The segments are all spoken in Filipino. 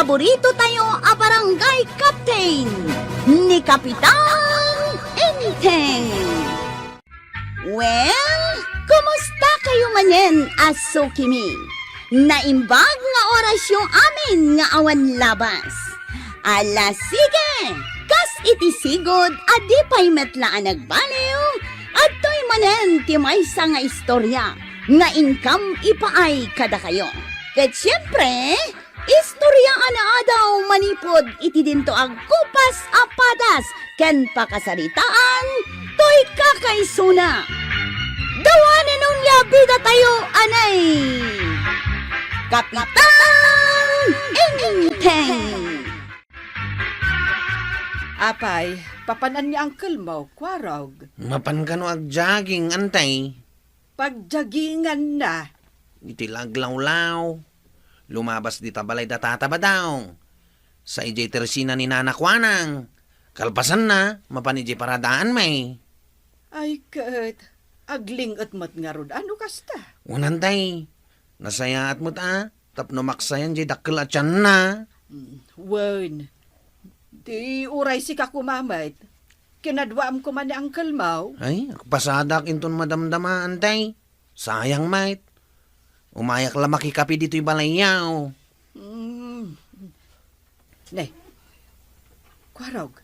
paborito tayo a barangay captain ni Kapitan Enteng. Well, kumusta kayo manen, Asukimi? Naimbag nga oras yung amin nga awan labas. Ala sige, kas itisigod adi pa'y metlaan nagbaliw at to'y manen ti maysa nga istorya nga income ipaay kada kayo. Ket siyempre, istorya ana daw manipod iti dinto ag kupas apadas ken pakasaritaan to'y kakaisuna. Dawanan nung yabida tayo anay Kapitan Enteng. Apay, papanan ni Uncle mo, kwarog. Mapan ka no ag jogging, antay. Pagjagingan na. Itilaglaw-law. Lumabas di tabalay datataba daw. Sa ijay tersina ni nanakwanang. Kalpasan na, mapan ijay paradaan may. Ay, kat. Agling at mat nga rod. Ano kasta? Unantay. Nasaya at mo't tapno maksayan jay dakkel at yan na. Wen. Di uray si kakumamait. Kinadwaam ko man ni Uncle Mau. Ay, pasadak inton madamdama, antay. Sayang, mate. Umayak la makikapi dito'y balayaw. Ne. Kwarog.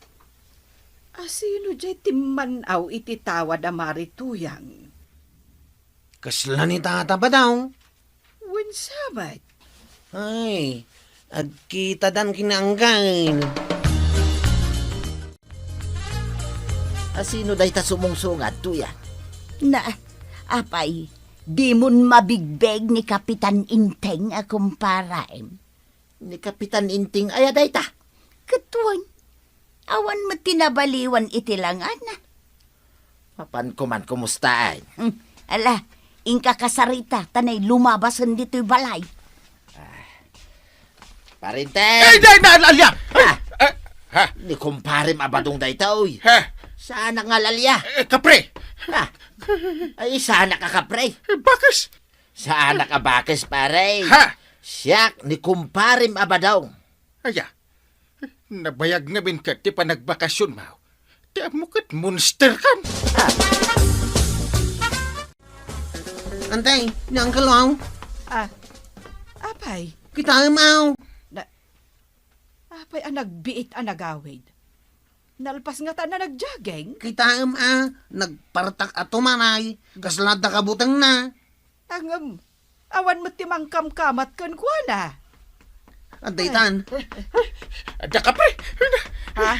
Asino jay timmanaw iti tawad amari tuyang? Kasla ni tata ba daw? Wen sabat. Ay, agkita dan kinanggan. Asino day ta sumungsungat, tuya? Na, apay, di mon mabigbeg ni Kapitan Inteng a kumparaem. Ni Kapitan Inting aya day ta. Katuan, awan mo tinabaliwan itilangan na. Mapan ko man kumustaan. Ala, ingka kasarita, tanay lumabasan dito'y balay. Parinteng! Alya! Ha? Ni kumparim abadong day ta, uy. Ha? Sana nga lalya. Kapre! Ha? Ay, sana ka kapre. Bakas! Sana ka bakis, pare. Ha? Siyak ni kumparim abadaw. Aya, nabayag na bin ka ti panagbakasyon mo. Ti amukat monster kam. Antay, ni Uncle Wow. Apay. Kita amaw. Apay ang nagbiit ang nagawid. Nalpas nga ta na nagjageng. Kita nagpartak ato manay. Kaslad na kabutang na. Ang awan mo timang kamkamat kan kuha na. Antay tan. Ada kapre! Ha?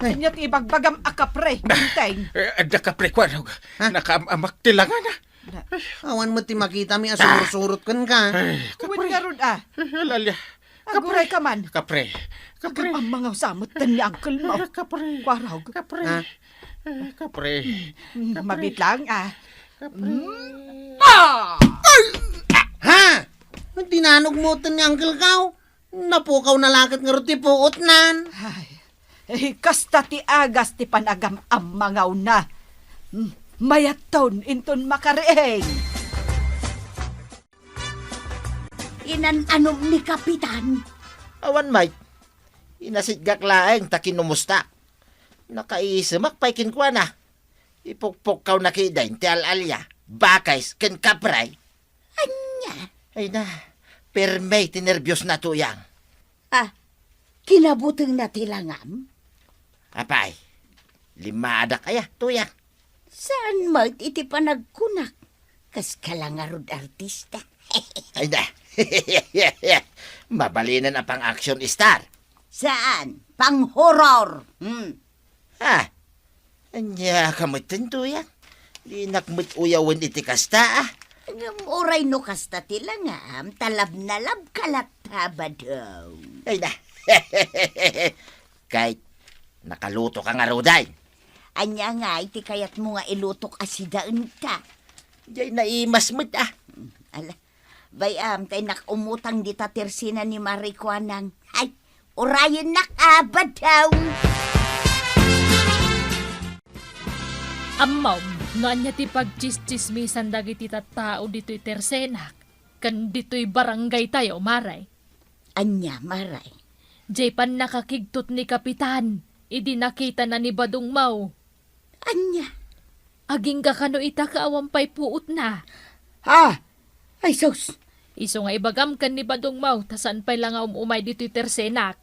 Kanyat ibagbagam akapre, binteng. Ada kapre ko ano. Nakaamak tilangan na. Awan mo ti makita mi asurot-surot kan ka. Kuwin nga ron Lalya. Aguray ka man. Kapre. Kapre. Ang mga samot ni Uncle mo. Kapre. Kwarog. Kapre. Ha? Kapre. Mabit lang Ha? Tinanog mo ito ni Uncle Cow. Napukaw na lakit nga roti puot nan. Ay, kasta ti agas ti panagam ang mangaw na. Mayat taon inton makareeng. Inanom ni Kapitan. Awan, Mike. Inasidgak laeng ta kinumusta. Nakaisamak pa'y kinkwa na. Ipukpok kaw na kidain ti alalya. Bakays ken kapray. Anya? Ay na, permay tinerbyos na tuyang. Kinabuteng na tilangam? Apay, limada kaya tuyang. Saan mo iti panagkunak? Kas kalangarod artista. Ay na, mabalinan ang pang-action star. Saan? Pang-horror. Ha? Anya kamitin tuyang. Di nakmit uyawin iti kasta Oray no kasta tilangam, talab na lab kalataba daw. Ay na, kahit nakaluto ka nga roday. Anya nga, iti kayat mo nga ilutok asidaan ka. Diyan naimas mo't Ala, bayam, tay nakumutang di tatersina ni Marikwanang. Ay, orayan nakabad daw. Amaw, noan niya ti pagchis-chismisan dagiti tao dito'y tersenak. Kan dito'y barangay tayo, maray. Anya, maray. Jay pan nakakigtot ni Kapitan. Idi nakita na ni Badong Mau. Anya. Aging ka kano ita kaawampay puot na. Ha? Ay, sus. Iso nga ibagam kan ni Badong Mau, tasan pa'y lang nga umay dito'y tersenak.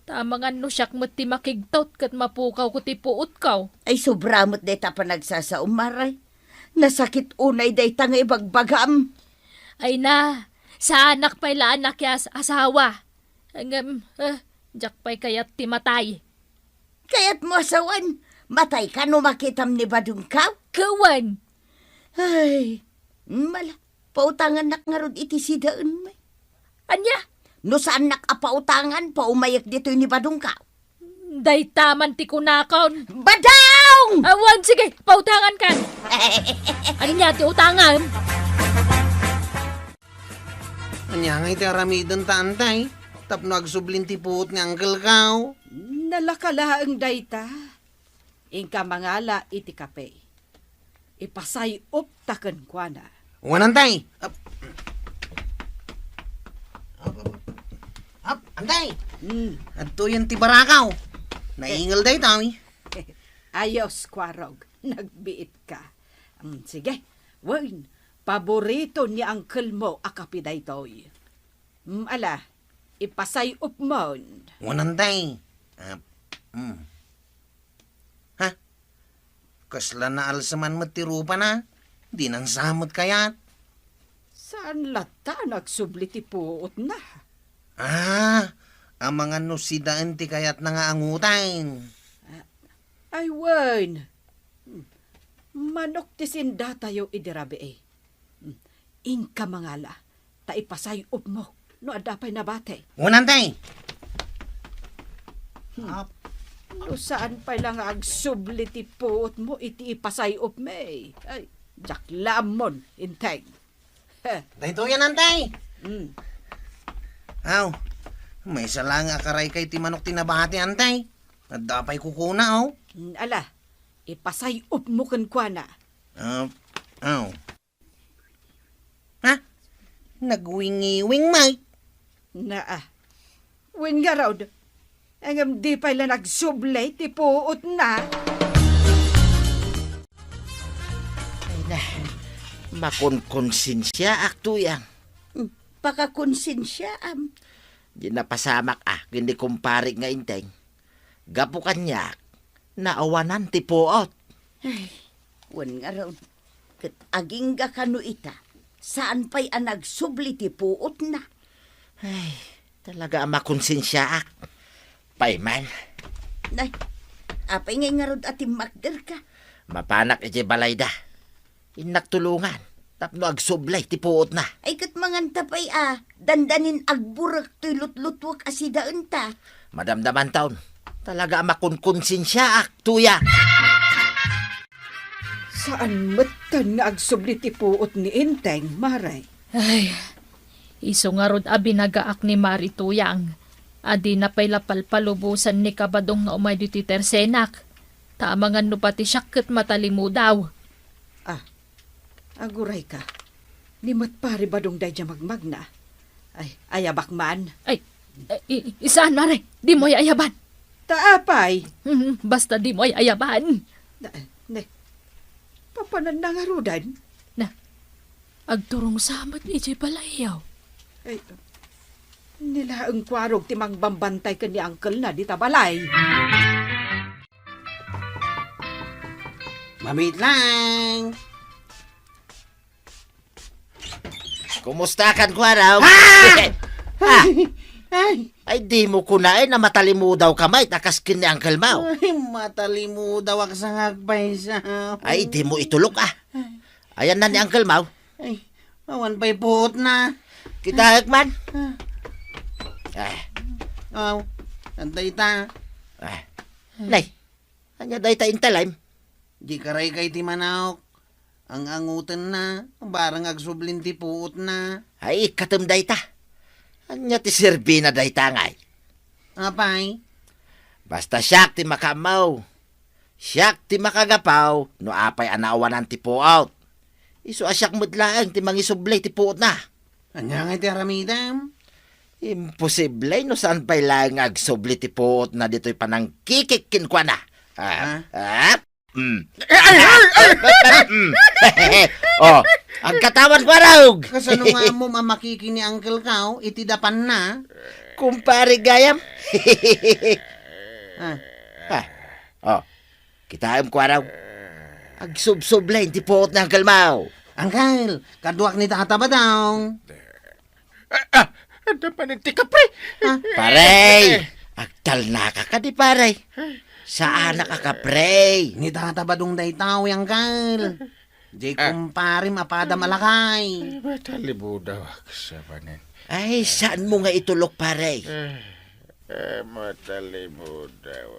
Tamangan no siyak mo't ti makigtot kat mapukaw ko ti puot kaw. Ay, sobramot deta pa nagsasaom, maray. Nasakit unay dayta nga ibagbagam. Ay na, sa anak pa'y la anak yas asawa. Hanggang, jak pa'y kayat ti matay. Kaya't mo asawan, matay ka no makitam ni Badong kaw. Kawan! Ay, mala, pautangan nak nga rod iti sidaan may. Anya? No saan nakapautangan, paumayak dito ni Badong kaw. Day taman ti kunakaon. Badong! Awan, sige, pautangan kan. Anya ti utangan? Anya nga iti aramidon tantay. Tapno agsublin ti puot ni Uncle Kaw. Nalakalaang dayta. Ingka mangala iti kape. Ipasay up taken kwa na. Wanantay! Antay! Adto yan ti barakaw. Naingal day tao. Ayos, Kwarog. Nagbiit ka. Sige, Wayne. Paborito ni Uncle mo akapiday toy. Ala, ipasay up mo. Wanantay. Ha? Kasla na alsaman matirupa na. Di nang samot kayat. Saan lata nagsubli ti puot na? Ang mga nusidaan ti kayat na nga angutain. Ay, Wayne. Manok ti sinda tayo idirabi eh. Ingka mangala, ta ipasay up mo, no adapay na bate. Wanantay! No saan pa lang agsubli ti puot mo, iti ipasay up me. Ay, jaklamon, intay. Dahito yan, antay! Mm. Aw, may isa lang akaray kay ti manok tinabati, antay. Nadapay kukuna, aw. Ala, ipasay up mo kan kwa na. Aw. Ha? Nagwingi-wing, Mike. Win nga raw, ang di pa lang nagsublay, ti puot na. Ay na, makunkonsensya aktuyang. Pakakonsensya am. Di napasamak hindi kumpari nga inteng. Gapu kanyak, naawanan ti puot. Ay, wan nga raw. Kat aging ga kano ita. Saan pa'y nagsubli ti puot na? Ay, talaga makonsensya ak. Payman, Nay, apay ngay nga rod ating makder ka. mapanak iti balayda. Inaktulungan, tapno agsublay ti puot na. Ay kat manganta pa'y dandanin agburak to'y lutlutwak asidaan ta. Madamdaman taon, talaga makunkonsensya ak, tuya. Saan matan nga agsubli ti puot ni Inteng, Maray? Ay, iso nga rod abi nagaak ni Marituyang. Adi na pa'y lapalpalubusan ni Kabadong nga umay diti tersenak. Tamangan no pati siyakit matalimu daw. Aguray ka. Limat pari ba dong dayja magmagna? Ay, ayabak man. Ay, isaan Mare, di mo'y ayaban. Taapay. Basta di mo'y ayaban. Papanan na nga rudan. Agturong samat iti palayaw. Ay, nila ang kwarog timang bambantay ka ni Uncle na di tabalay. Mabit lang! Kumusta kan ko araw? Ay, di mo kunain na matalimu daw kamay, takaskin ni Uncle Mau. Ay, matalimu daw ak sa hagpay sa... Ay, di mo itulok Ayan na ni Uncle Mau. Ay, awan pa'y puot na. Kita man. Aw, antay ta. Nay, anya day ta intalim. Di karay kay ti manawk. Ang angutan na, barang agsublin ti puot na. Ay, katum day ta. Anya ti Serbina day ta ngay. Apay? Basta siyak ti makamaw. Siyak ti makagapaw, no apay anawanan ti puot. Isu asyak mudlaang ti mangisublay ti puot na. Anya nga ti aramidam? Imposible no saan pa'y lang agsubli ti puot na dito'y panangkikikin kwa na. Oh, ang katawan ko raw. Kasano nga mo mamakiki ni Uncle Kao, itidapan na. Kumpare gayam. Ah, Oh, kitaam ko raw. Agsubsublay ti puot na Uncle Mau. Uncle, kaduak ni Tata Badong. Ano pa nagtika, pre? Paray, agtal na ka di paray. Saan ka ka, pre? Ni Tata Badong day tao, Uncle. Di kumpare mapada malakay. Matalibudaw sa panin. Ay, saan mo nga itulok, paray? Matalibudaw.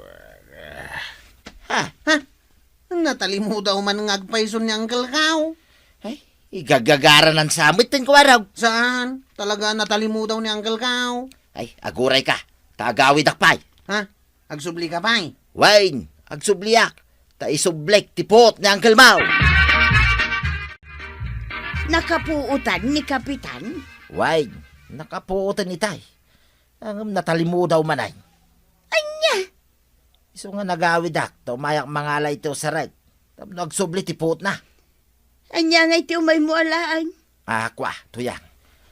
Natalimu daw man ngagpayson ni Uncle Kao. Ay, igagagaran ng samit tin ko araw. Saan? Talaga natalimu daw ni Uncle Kao. Ay, aguray ka. Tagawid akpay. Ha? Agsubli ka pa eh. Wine, agsubliak. Ta isublek tipot ni Uncle Mau. Nakapuutan ni Kapitan? Wine, nakapuotan ni tay. Ang natalimu daw manay. Anya? Iso nga nagawid ak. Tumayak mangalay ito sa right. Nagsubli tipot na. Anya nga iti umay mo alaan? Kwa, tuyang.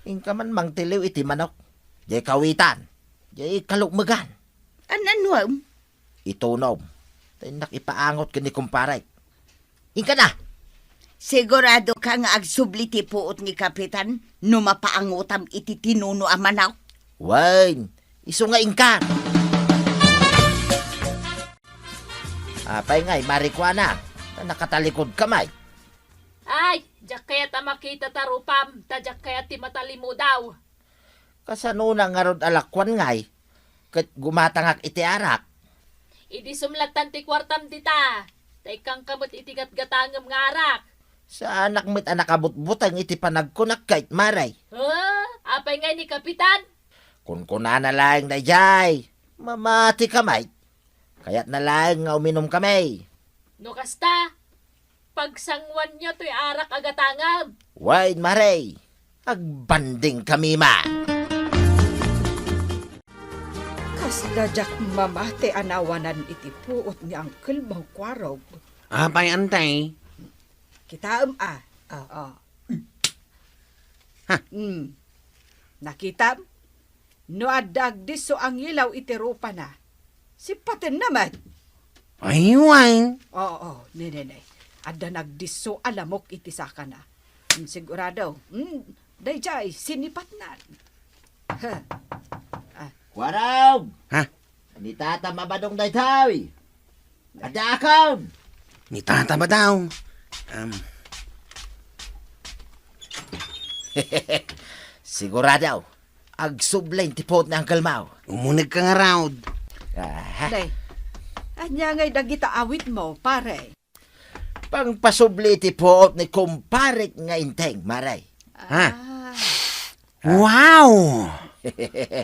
Ingka man mang tiliw iti manok. Di kawitan. Di kalukmagan. Ananwam? Itunom. Tay nakipaangot ka ni kumparay. Ingka na. Sigurado ka nga agsubli ti puot ni Kapitan no mapaangutam iti tinuno a manaw? Wine, iso nga ingkan. Apay nga'y marikwana. Nakatalikod kamay. Ay, jak kaya ta makita tarupam, tajak kaya ti matalimu daw. Kasano na nga rod alakwan nga'y. Kat gumatangak iti arak. Idi sumlatan ti kwartam dita. Taikang kamot itigat gatangam ngarak. Sa anak mit anak abot-butang iti panagkunak kahit maray. Apay nga ni Kapitan? Kung kuna na lang na jay. Mamati kamay. Kaya't na lang nga uminom kami. No kasta, pagsangwan nyo to'y arak agatangam. Wine maray. Agbanding kami ma. Kasdajak mamate anawanan iti puot ni Uncle Mangkwarog. Apay antay. Kitaam Nakitam? No adag diso ang ilaw iti rupa na. Si Paten naman. Ay, wine. Oo, nene. Ada nagdiso alamok iti saka na. Sigurado. Dayjay, sinipat na. Waraw! Ha? Ni tata mabadong daytawi. Ada akaw! Ni Tata Badong. Sigurado. Agsublay tipot na Uncle Mau. Umunig ka nga raw. Day, anya nga'y dagita awit mo, pare. Pang pasubli tipot ni kumparik nga inteng, maray. Ha? Wow!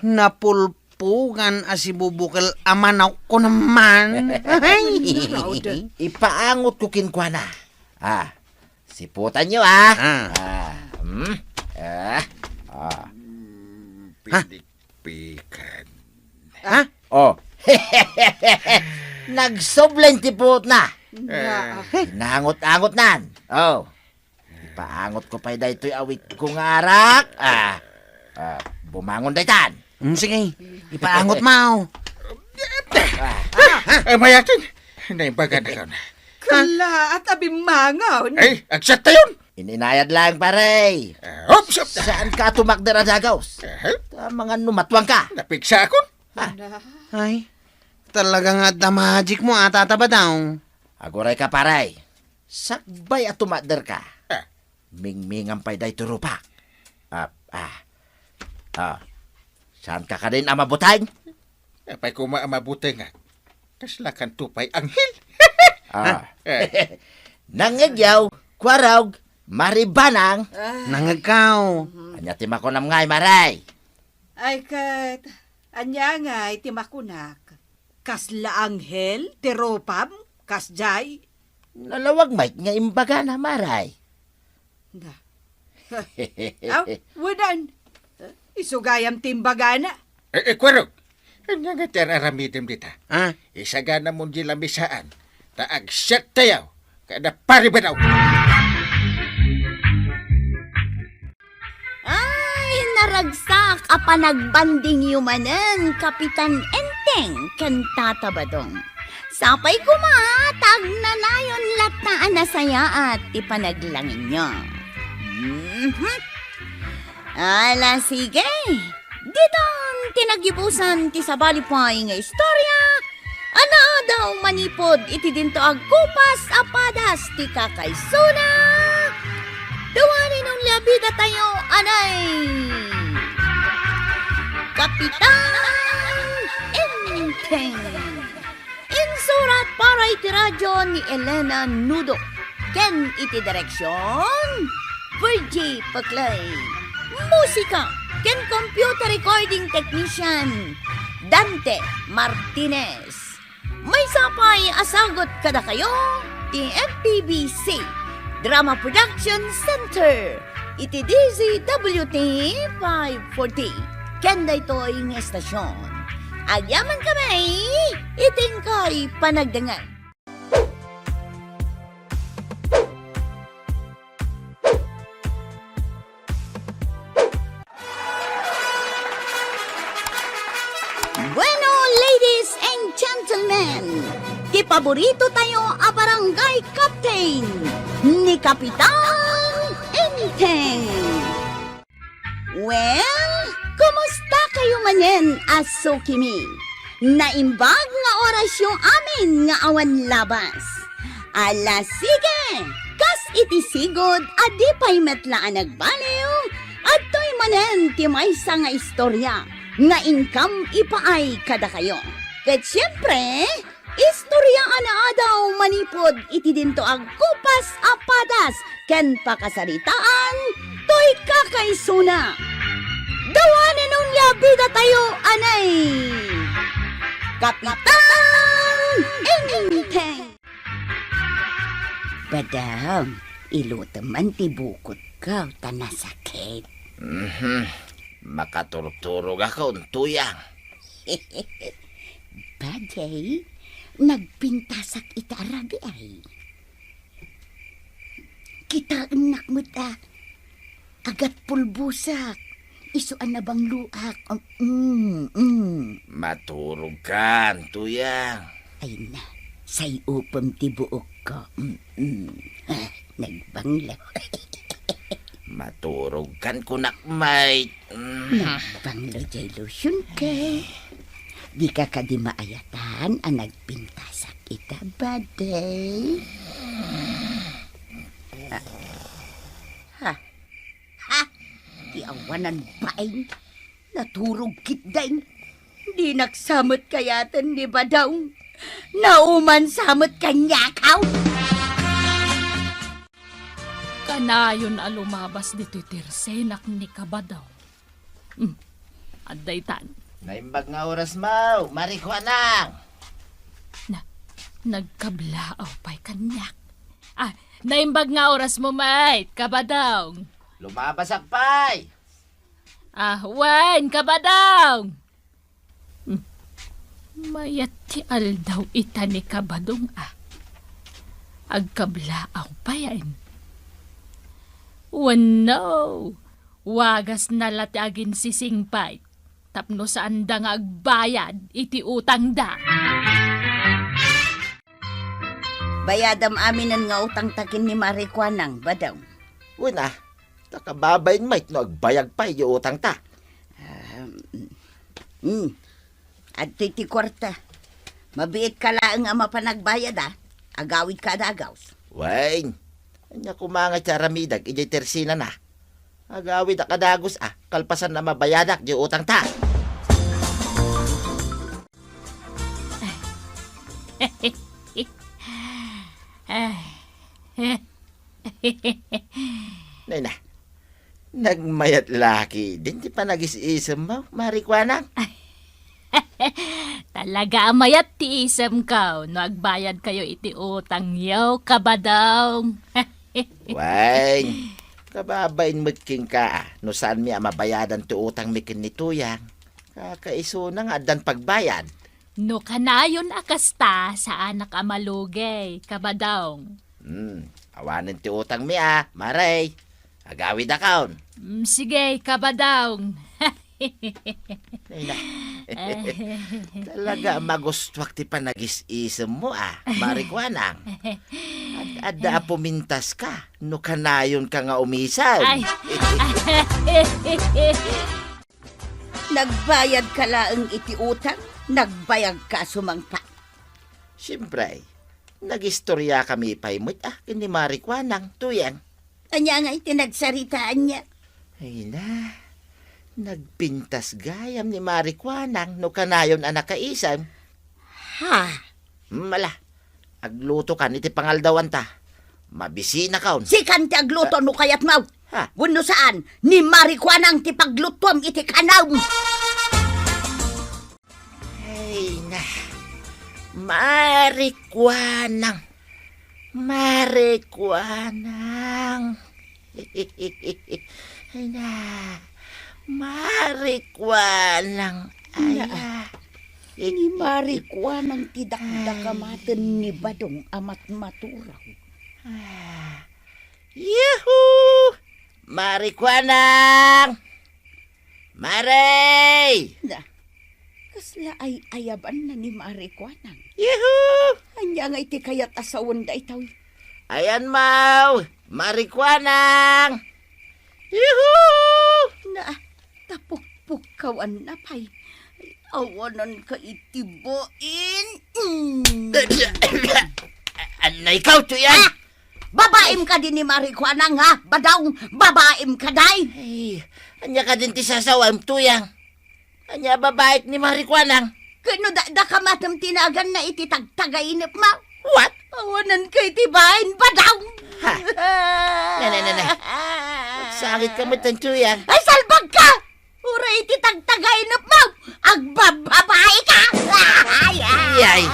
Napulpugan asibubukal amanaw ko naman. Ay! Ipaangot ko kinkwana. Siputan nyo Pidik-pikan. Ha? Oh. Nagsublay tipot na. Nga, Nangot-angot nan. Oh. Ipaangot ko pa daytoy awit kong arak. Bumangon daytan. Sige, ipaangot mo. Mayakin. Naibagan na ka na. kala at abimangaw. Ay, agsat tayon. Ininayad lang pare. Oops, up na. Saan ka tumakder dagaws? Mga numatwang ka. Napigsa ako. Ay, talaga nga the magic mo, Tata Badong. Aguray ka pare. Sakbay at tumakder ka. Ah. Mingmingan pa'y day turupak. Saan ka rin amabutay? Apay ko maamabuti nga. Kaslakan tupay anghel. Nangagyaw, kwarog, maribanang. Nangagaw. Anya tima ko nam ngay maray. Ay kat, anya nga itimakunak. Kasla anghel, teropam, kasjay. Nalawag may nga imbaga na maray. Nga. Aw, wadan. Isugayam timbagana. Kwarog. Ano nga tiyan aramidim dita? Ah, Isagana mo di lamisaan. Taag set tayaw. Kada pari ba daw? Ay, naragsak apa nagbanding yumanen, Kapitan Enteng, kan tatabadong. Sapay kumatag na nayon lataan na saya at ipanaglangin nyo. Ala, sige. Ditong tinagibusan ti sabalipay nga istorya. Ana daw manipod iti dinto agkupas apadas ti kakaysuna. Duwanin ng labida tayo, anay! Kapitan Enteng! Insurat para iti radyo ni Elena Nudo. Ken iti direksyon, Virgie Paclay. Musika, ken computer recording technician, Dante Martinez. May sapay asagot kada kayo, ti MPBC. Drama Production Center. Iti DZWT 540. Kenda ito'y ng estasyon. Agyaman kami, iting kay panagdangan. Bueno, ladies and gentlemen, di paborito tayo a barangay captain ni Kapitan Enteng. Well, kumusta kayo manen, Asukimi? Naimbag nga orasyon amin nga awan labas. Ala sige, kas iti sigod adi pa'y metlaan nagbaliw at to'y manen ti maysa nga istorya nga income ipaay kada kayo. Ket siyempre, istorya ana daw manipod iti dinto ag kupas apadas ken pakasaritaan to'y kakaysuna. Dawanen nung yabida tayo, anay! Kapitan Enteng! Badam, iluteman ti bukod ka, tanasakit. Makaturog-turog ako, tuyang. Baday, nagpintasak ita arabi ay. Kita enak mo ta, agat pulbusak, isuan na bang luak. Maturog ka, tuyang. Ay na, say upam ti buok ko. Nagbangla. Maturog kan kunak, mate. Nagbangla jay lotion ka. Di ka di maayatan ang nagpintasak ita, baday. Di awanan baing, naturog kitdaing. Di nagsamot kayatan ni Badong. Nauman samot kanyakaw. Kanayon a lumabas dito tirsenak ni Kabadaw. Aday tan. Naimbag nga oras mau, marikwanang. Nagkablaaw pa'y kanyak. Naimbag nga oras mo, mate, Kabadaw. Lumabasak pay. Wen, Kabadaw. Mayat ti aldaw ita ni Kabadong Agkablaaw pa yan. No, wagas na latagin si Singpay. Tapno saan da nga agbayad iti utang da. Bayadam aminan nga utang takin ni Marikwanang, Badong. Una, nakababayin mate no agbayag pa yung utang ta. At ti kwarta. Mabiit ka lang nga mapanagbayad agawid ka adagaws. Wain, anya kumanga charamidag, ijay tersina na. Agawid akadagos kalpasan na mabayadak yung utang ta. Nay na, nagmayat laki, din ti pa nag-isisam mo, Marikwanang. Talaga mayat ti isem ka. No agbayad kayo iti utang yaw, Kabadaw. Wain, Kababain mutking ka, no saan mi mabayadan ti utang mi kin ni Tuyang. Kakaiso na nga dan pagbayad. No kanayon akasta sa anak amalugay, kabadong. Awanin ti utang mi maray. Agawid akaon. Sige, kabadong. Ay na. Talaga magustwak ti panagis-isem mo Marikwanang. At adda pumintas ka, no kanayon ka nga umisan. Ay. Nagbayad ka laang iti utang, nagbayag ka sumangpa. Siyempre, nagistorya kami paimot kini Marikwanang Tuyang. Anya nga itinagsaritaan niya. Ay na, nagpintas gayam ni Marikwanang no kanayon anak kaisam. Ha? Mala, agluto ka iti pangaldawan ta. Mabisina kaon. Si kanti agluto no kayat mau. Ha? Wano saan? Ni Marikwanang ti paglutom iti kanaw. Ay na, Marikwanang. Marikwanang. Ay na, Marikwanang. Ay na. Ni Marikwanang ti dakdakamaten ni Badong amat maturaw. Yuhu! Marikwanang! Maray! Na, kasla ay ayaban na ni Marikwanang. Yuhu! Anya nga iti kayat asawon da itaw. Ayan, Mau! Marikwanang! Yuhu! Na, tapukpuk kawan na pay. Awanan ka itiboin. Anay ikaw, Tuyang! Babaim ka din ni Marikwanang Badaw, babaim ka day. Ay, anya ka din ti sasawam, Tuyang. Anya babait ni Marikwanang. Kano da kamatam tinagan na iti tagtagainip ma. What? Awanan ka itibain, Badaw. Ha? Nanay. Sakit ka mo tan, Tuyang. Ay, salbag ka! Ura iti tagtagainip mo. Agbababae ka. Yay!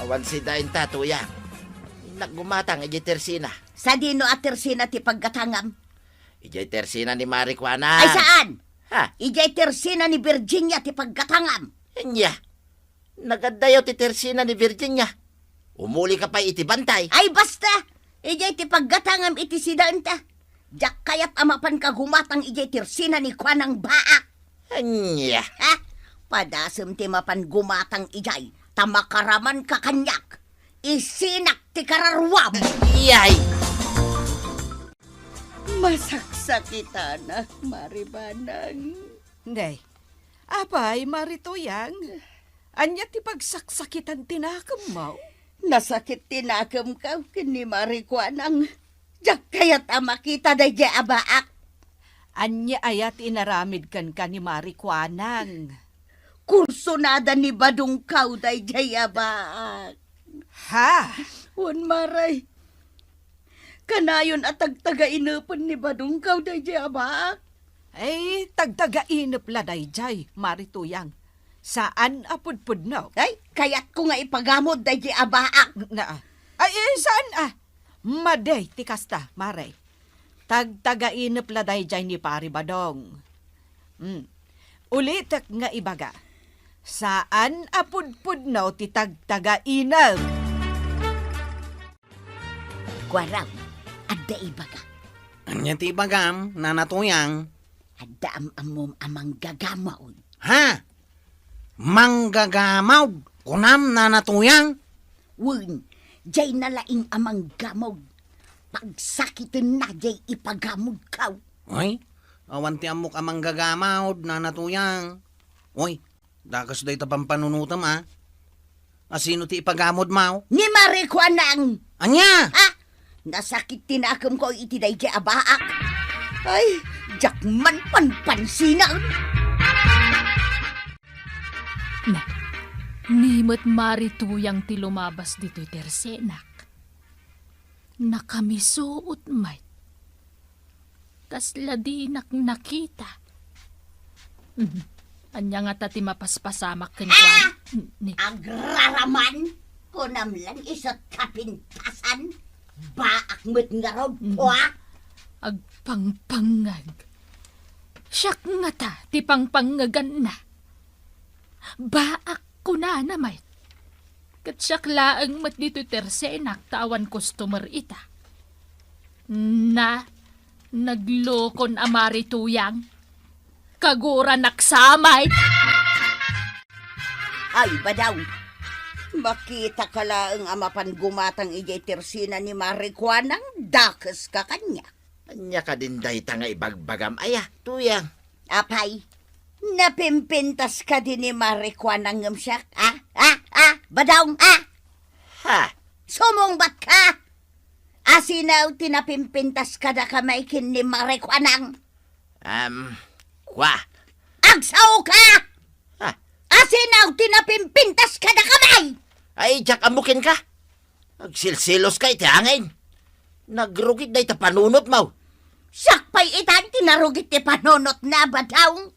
Awan si dain ta, Tuyang. Naggumatang ijay tersina. Sa dino at tersina ti paggatangam. Ijay tersina ni Marikwanang. Ay, saan? Ha? Ijay tersina ni Virginia ti paggatangam. Anya. Nagadayo ti tersina ni Virginia. Umuli ka pa iti bantay. Ay, basta. Ijay ti paggatangam iti sidanta. Jak kayat amapan ka gumatang ijay tersina ni Kwanang Baak. Anya. Ha? Padasem ti mapan gumatang ijay. Tamakaraman ka kanyak. Isinak ti kararwam. Yay! Masaksakitan na, Maribanang. Day, apay Marituyang. Anya ti pagsaksakitan tinakam mo. Nasakit tinakam ka kini Marikwanang. Jak kayat amakita day di abaak. Anya ayat inaramid kan ni Marikwanang. Kursunada ni Badong kaw day di abaak. Ha? Wan maray. Kanayon at tagtaga-inapon ni Badong kaw day di abaak. Ay, tagtaga-inap la dayjay, Marituyang. Saan apudpud no? Ay, kayat ko nga ipagamod day di abaak. Na, ay, saan Maday, tikasta, Maray. Tagtaga-inap la dayjay ni Pari Badong. Ulitak nga ibaga. Saan apudpud no ti tagtaga-inap? Kwaraw, adda ibaga. Anya ti bagam, nanatuyang. Adda amom amang gagamaw. Ha? Manggagamaw. Kunam nanatuyang. Wun, jay nalaing amang gamog. Pagsakitin na jay ipagamod kaw. Oy, awan ti amok amang gagamaw, nanatuyang. Oy, dakas day tapang panunutam Asino ti ipagamod mau? Ni Marikwanang. Anya? Ha? Nasakit tinakam ko iti day jay abaak. Ay, jakman panpansinan. Nimot Marituyang ti lumabas dito'y tersenak. Nakamisuot may. Kasla di nakita. Anya nga tati mapaspasamak kenkwan. Agraraman, kunamlan isot kapintasan. Baak mo't nga raw, puwak. Agpangpangag. Siyak nga ta, ti pangpangagan na. Baak ko na namay. Kat siyak laang mat dito tersenak tawan customer ita. Na, naglokon amari tuyang. Kagura naksamay. Ay, badaw. Makita ka lang ang amapan gumatang ijay tersina ni Marikwanang dakas ka kanya. Anya ka din dayta nga ibagbagam. Aya, tuyang. Apay, napimpintas ka din ni Marikwanang ngamsyak. Badaw, Ha? sumungbat ka. Asinaw tinapimpintas ka na kamaykin ni Marikwanang. Kwa. Agsaw ka! Ha? Asinaw tinapimpintas ka na kamay! Ay, jak amukin ka. Agsilsilos ka iti angin. Nagrugit na ita panunot mo. Sakpay itan tinarugit ti panunot na badaw.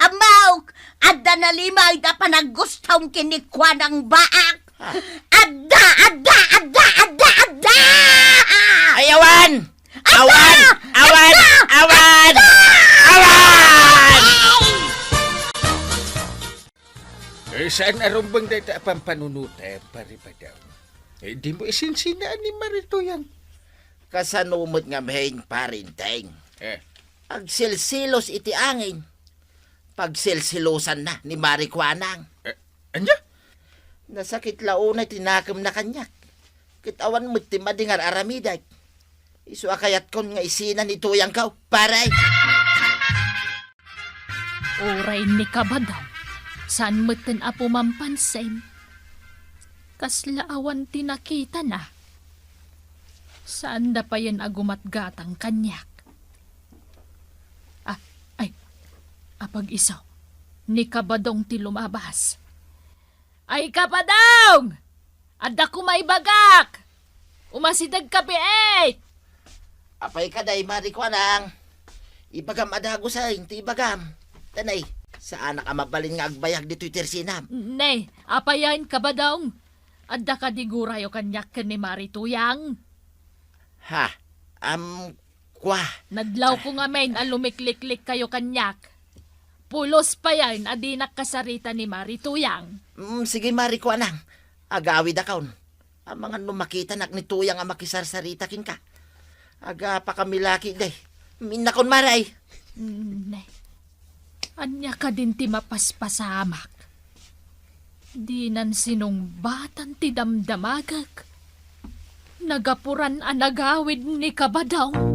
Amaw, adda na limay da panagustong kinikwa ng baak. Adda! Ayawan! Awan! Awan! Awan! Awan! Saan arumbang dayta pampanunuta, pari Badaw? Di mo isinsinaan ni Marito yan. Kasanumot nga mahin parinteng. Agsilsilos iti angin. Pagsilsilosan na ni Marikwanang. Anya? Nasakit launay tinakam na kanyak. Kitawan mo't ti madingar aramidag. Isu akayat kon nga isinan ni tuyang kaw, paray. Oray ni kabadaw. Saan meten apo mampansin? Kaslaawan tinakita na. Saan da pa yan agumatgatang kanyak? Apag isaw, ni kabadong ti lumabas. Ay kabadong! Adda ko may bagak! Umasidag ka piet! Apay ka day Marikwanang. Ibagam adago sa ti ibagam. Tanay, saan ka mabalin nga agbayag dito tersinam? Nay, apayan kabadong. Adda ka digurayo kanyak ken ni Marituyang. Ha? Kwa. Nadlaw ko nga men alumikliklik kayo kanyak. Pulos pa yan, adinak kasarita ni Marituyang. Sige Marikwanang. Agawid akaon. Ang mga numakita nak ni tuyang ang makisarsarita kin ka. Aga pa kami laki day. Minakon maray. Nay, anya ka din ti mapaspasamak. Di nan sinumbatan ti damdamagag. Nagapuran ang nagawid ni kabadaw.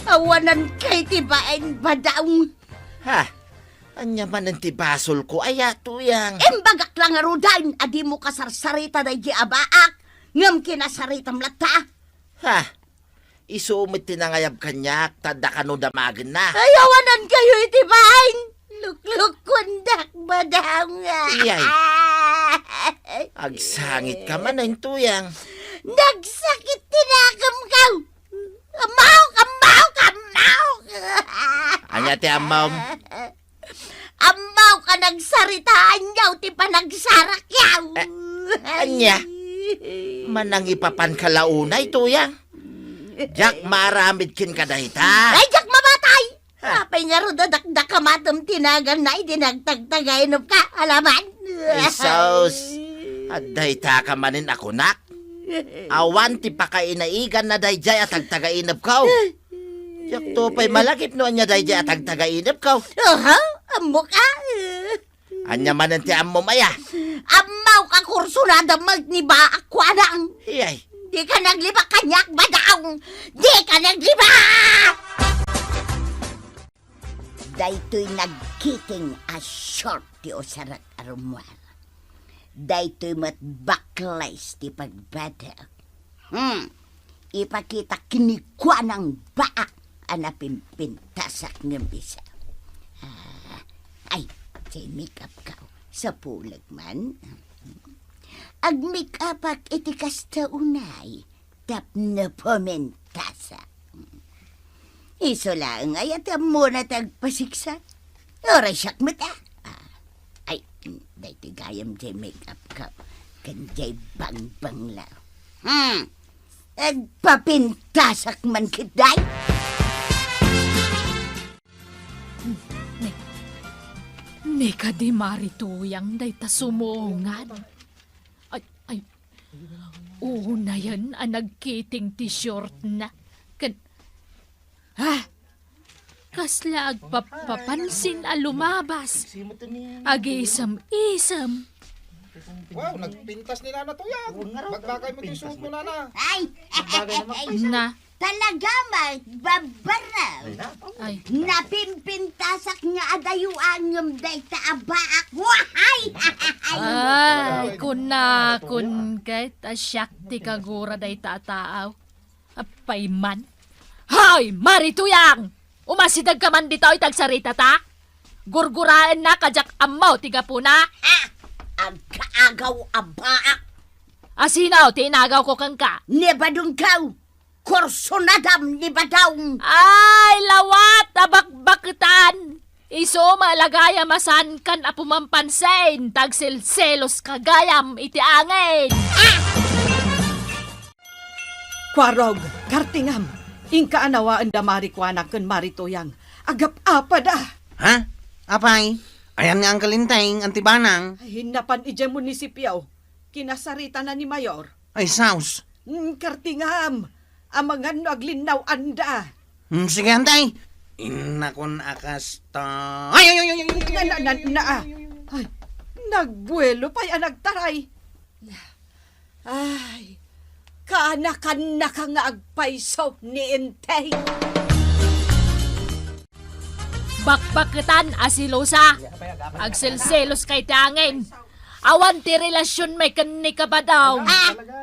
Awanan kay tibain badaw. Ha? Anya man ang tibasol ko. Aya, tuyang. Imbagak lang arudan, adi mo kasarsarita na abaak. Ngam kinasaritam lata. Ha? Isumit tinangayab kanyak. Tada ka no damagan na. Ayawanan kayo itibain. Lukluk kundak badaw nga. Iyay. Agsangit ka man ang tuyang. Nagsakit tinakam ka. Amaw! Anya ti amaw. Amaw ka nagsaritaan yaw, ti panagsarak yaw. Anya? Manang ipapan ka launay, tuyang. Jak maramid kin ka dahita. Ay, jak mabatay! Apay nga ro dadakdak ka matam tinagan na idinagtagtagainop ka, alaman. Isos. At dahita ka manin ako nak. Awan ti pakainaigan na dayjay at agtagainap ka. Jak to pa'y malagip no anya dayjay at agtagainap ka. Aha, amo ka. Anya manan ti ammo maya. Amaw ka kursunada magniba akwanang. Iyay. Di ka nagliba kanyak badaw. Di ka nagliba! Dayto'y nagkiting a short ti osarat arumwar. Dayto'y matbaklays ti pagbada. Ipakita kinikwa ng baak anapimpintasak ng bisa. Ay, say make-up ka. Sa pulag man. Ag make-up ak itikas ta unay. Tap na pumentasa. Iso lang ay at muna tagpasiksa. Oray siyak mata. Ay, dahil gayam jay make-up ka. Kanjay bangbang lao. Agpapintasak man kiday. Nika di marituyang day ta sumungan. Ay, una yan ang nagkiting t-shirt na. Kasla agpapansin a lumabas. Agisam-isam. Wow, nagpintas ni Nana to yan. Magbagay mo ito suot mo, Nana. Ay, Na, talaga magbabaraw. ay, Napimpintasak nga adayuan ng dayta abaak. Wahay! ay, kun kahit asyak ti kagura day tataaw. Apay man. Hoy, marituyang! Umasidag ka man dito itagsarita ta? Gurguraan na kajak amaw tiga puna? Ang kaagaw abaak. Asinaw, tinagaw ko kang ka. Nibadong kaw. Korsonadam nibadaw. Ay, lawat, abakbakitan. Iso malagaya masan kan apumampansin. Tagsilselos kagayam iti angin. Kwarog, kartingam. Inka anawaan da marikwanak ken marituyang. Agap-apa da. Ha? Apay? Ayan nga ang kalintay, antibanang. Ay, hinapan ije munisipyo. Kinasarita na ni Mayor. Ay, saus. Kartingam. Amangan no aglinaw anda. Sige, antay. Inakon akas ta... Ay! Ay, nagbuelo pa'y nagtaray. Ay, kanakan na ka nga agpaisaw ni Intay. Bakbakitan asilosa. Agsilselos kay tangin. Awan ti relasyon may kanik ka ba daw?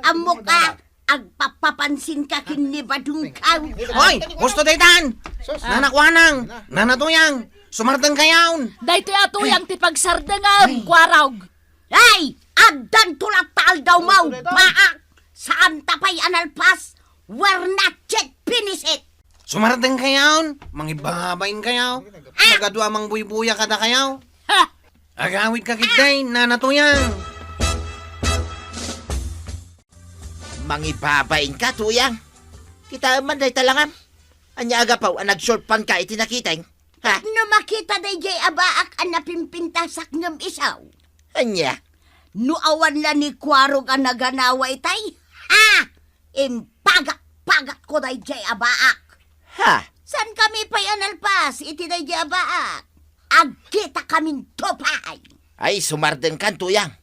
Amo ka. Agpapapansin ka kinibadong kaw. Hoy! Gusto daytan! Nanakwanang! Nanatuyang! Sumartang kayawn! Day ti atuyang ti pagsardangam, kwarog. Ay! Agdan tulatal daw mau. Baak! Saan tapay analpas? We're not yet finished. Sumartang kayawn! Mangibabain kayaw! Magadwa mang buy-buya kada kayaw! Ha! Agawid ka kitday, nanatuyang! Mangibabain ka, tuyang. Kita man day talangam. Anya agapaw, ang nag-short pan ka itinakiteng. Ha? No makita day jay abaak ang napimpintasak ng isaw. Anya? No awan la ni Kwarog ang naganaway tay. Ha! Impagak-pagak ko day jay abaak. Ha? San kami pa'y analpas, iti day jay abaak. Agkita kaming topay. Ay, sumardeng kan, tuyang.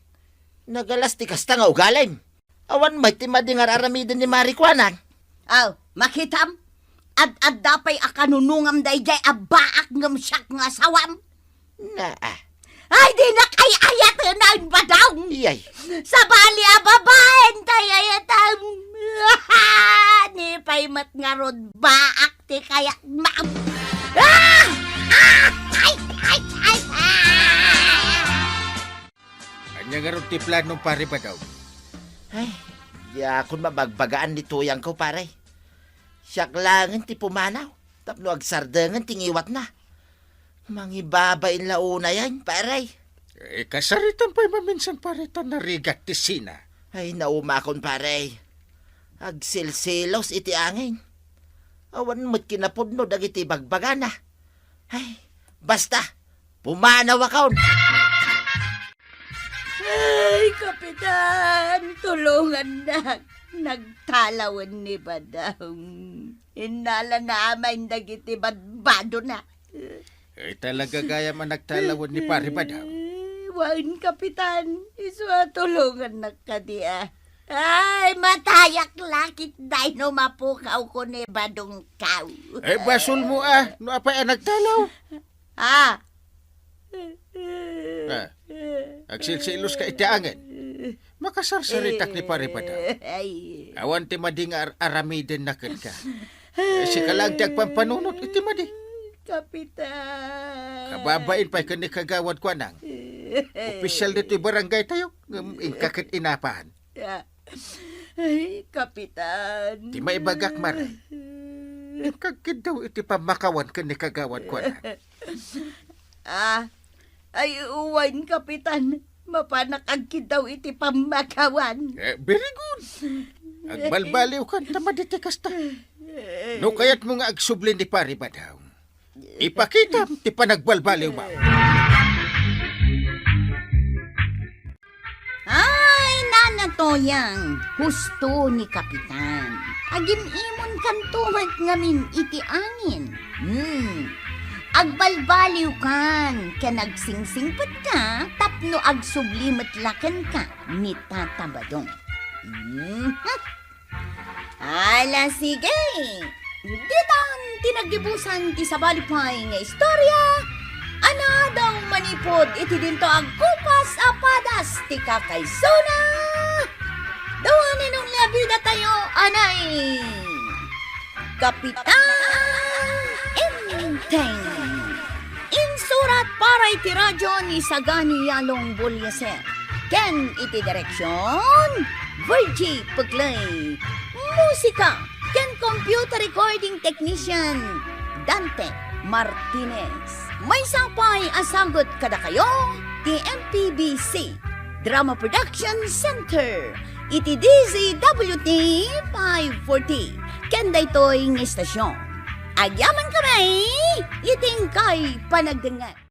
Nagalas ti kasta nga ugalim. Awan may timading araramidin ni Marikwanan. Aw, makitam? Ad dapay akanunungam day jay abaak ngam siyak nga sawam. Na, Ay, di na kay ayat na badaw. iyay. Sa bali ababaen tay ayatam. Ni pay mat nga rod baak ti kaya maam. Anya nga ron ti planong pare ba daw? Ay, di akon mabagbagaan ni tuyang ko, pare. Siyak langin ti pumanaw. Tapno agsardengan tingiwat na. Mangibabain launa yan, pare. Kasaritan pa'y maminsan pare ta narigat ti sina. Ay, naumakon, pare. Agsilsilos iti angin. Awan mo't kinapudno dagiti bagbagana. Ay, basta, pumanaw akon. Ay, Kapitan, tulungan na. Nagtalawan ni Badang. Inala na amay dagiti badbado na. Talaga gaya man nagtalawon ni pare ba daw? Wan, Kapitan, iswa tulungan na kadia. Ay, matayak lakit day no mapukaw ko ni Badong kaw. Basol mo no apay nagtalaw. Ah, Agsilsilos ka itiangan. Makasarsaritak ni pare ba daw? ay, Awan ti mading aramiden na ka. Si kalang ti agpampanunot iti madi. Kapitan. Kababain pa'y kani kagawad ko nang. Opisyal dito barangay tayo. Ingkakit inapahan. Ay, Kapitan. Di maibagak maray. Kagkid daw iti pamakawan kani kagawad ko nang. Ay, uwain, Kapitan. Mapanakagkid daw iti pamakawan. Very good. Agbalbaliw ka naman iti kasta. No kayat mo nga agsublin ni pari ba daw? Ipakita ti panagbalbaliw ba? Ay, nanatoyang, husto ni Kapitan. Agim-imon kantumat ngamin iti angin. Agbalbaliw kan, kanagsingsingpet ka, tapno agsublimet laken ka, ni Tata Badong. Ala, sige. Ditan tinagibusan ti sabalipay nga istorya. Ana daw manipod iti dinto agkupas apadas ti kakaysona. Dawanin nung labida tayo, anay. Kapitan Enteng. Insurat para iti radyo ni Sagani Yalong Bulyaser. Ken iti direksyon, Virgie Puglay. Musika, ken computer recording technician, Dante Martinez. May sapay asagot kada kayo, ti MPBC, Drama Production Center, iti DZWT 540, ken daytoy ng istasyon. Agyaman kamay, iting kay panagdangan.